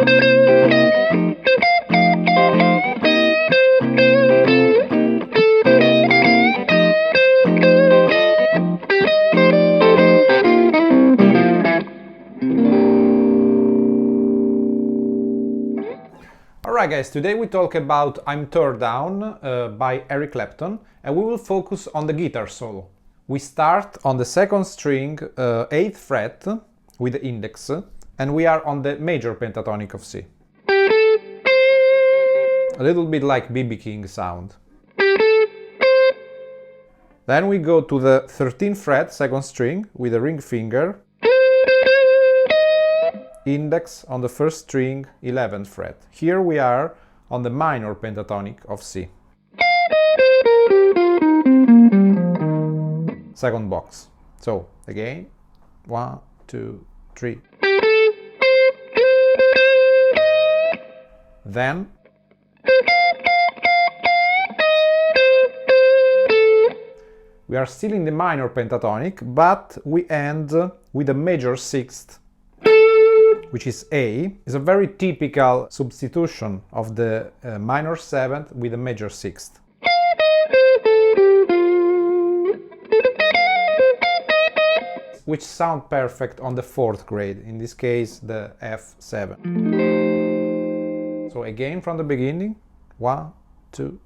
Alright guys, today we talk about Imtoredown by EricClapton, and we will focus on the guitar solo. We start on the second string, 8th fret with the index, and we are on the major pentatonic of C. A little bit like B.B. King sound. Then we go to the 13th fret, second string, with a ring finger, index on the first string, 11th fret. Here we are on the minor pentatonic of C. Second box. So again, 1, 2, 3. Then we are still in the minor pentatonic, but we end with a major sixth, which is A. It's a very typical substitution of the minor 7th with a major 6th. Which sound perfect on the 4th grade, in this case the F7. So again from the beginning, 1, 2.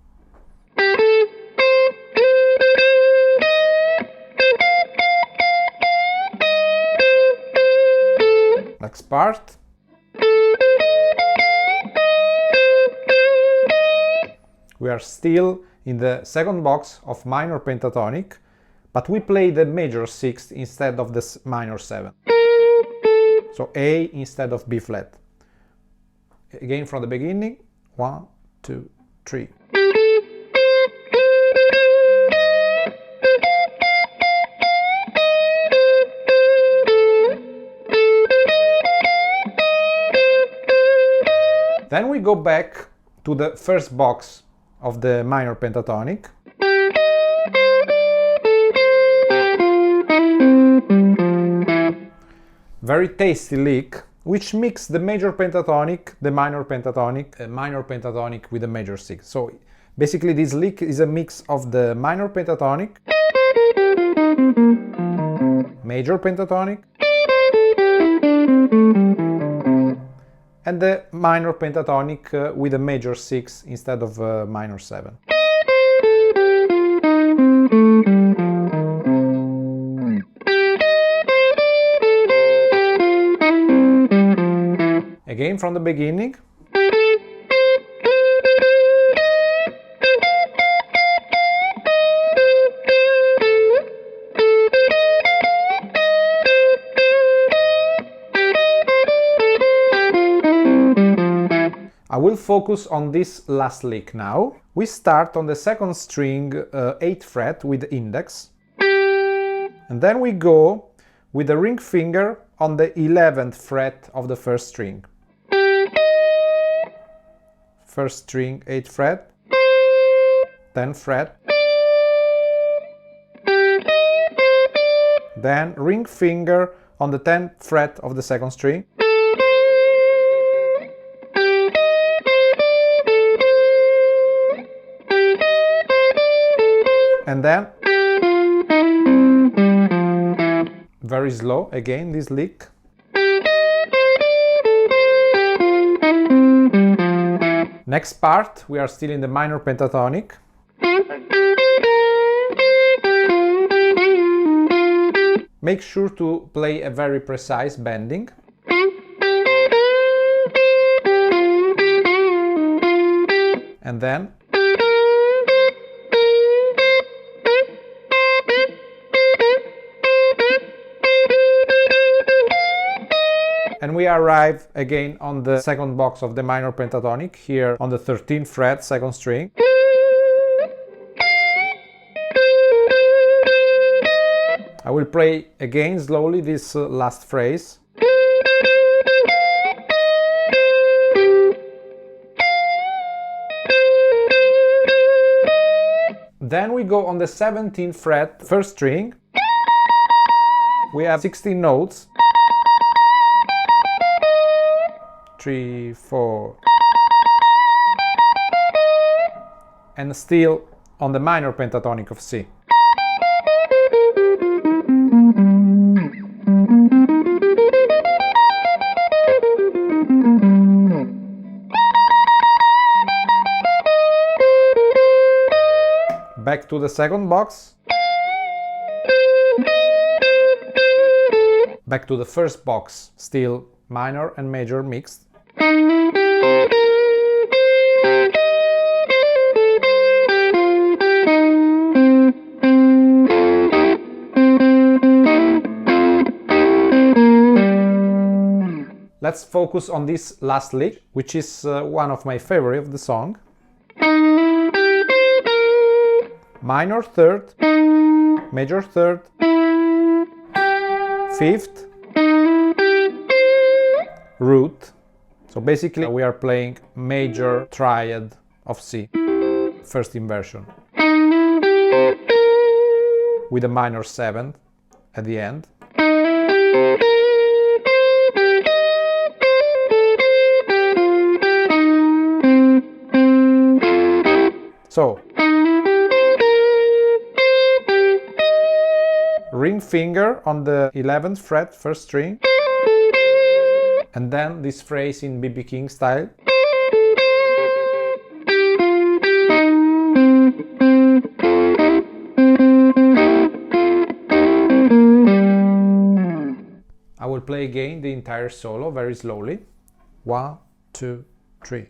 Next part. We are still in the second box of minor pentatonic, but we play the major 6th instead of the minor 7th. So A instead of B flat. Again from the beginning, 1, 2, 3. Then we go back to the first box of the minor pentatonic. Very tasty lick, which mix the major pentatonic, the minor pentatonic with the major 6. So basically this lick is a mix of the minor pentatonic, major pentatonic, and the minor pentatonic with a major 6 instead of a minor 7. Again from the beginning. I will focus on this last lick now. We start on the second string, 8th fret with the index, and then we go with the ring finger on the 11th fret of the first string. First string, 8th fret, 10th fret, then ring finger on the 10th fret of the second string, and then very slow again this lick. Next part, we are still in the minor pentatonic. Make sure to play a very precise bending. And then and we arrive again on the second box of the minor pentatonic, here on the 13th fret, second string. I will play again slowly this last phrase. Then we go on the 17th fret, first string. We have 16 notes. 3, 4. And still on the minor pentatonic of C. Back to the second box. Back to the first box, still minor and major mixed. Let's focus on this last lick, which is one of my favorite of the song. Minor third, major third, fifth, root. So basically we are playing major triad of C, first inversion, with a minor seventh at the end. So, ring finger on the 11th fret, first string, and then this phrase in B.B. King style. I will play again the entire solo very slowly. 1, 2, 3.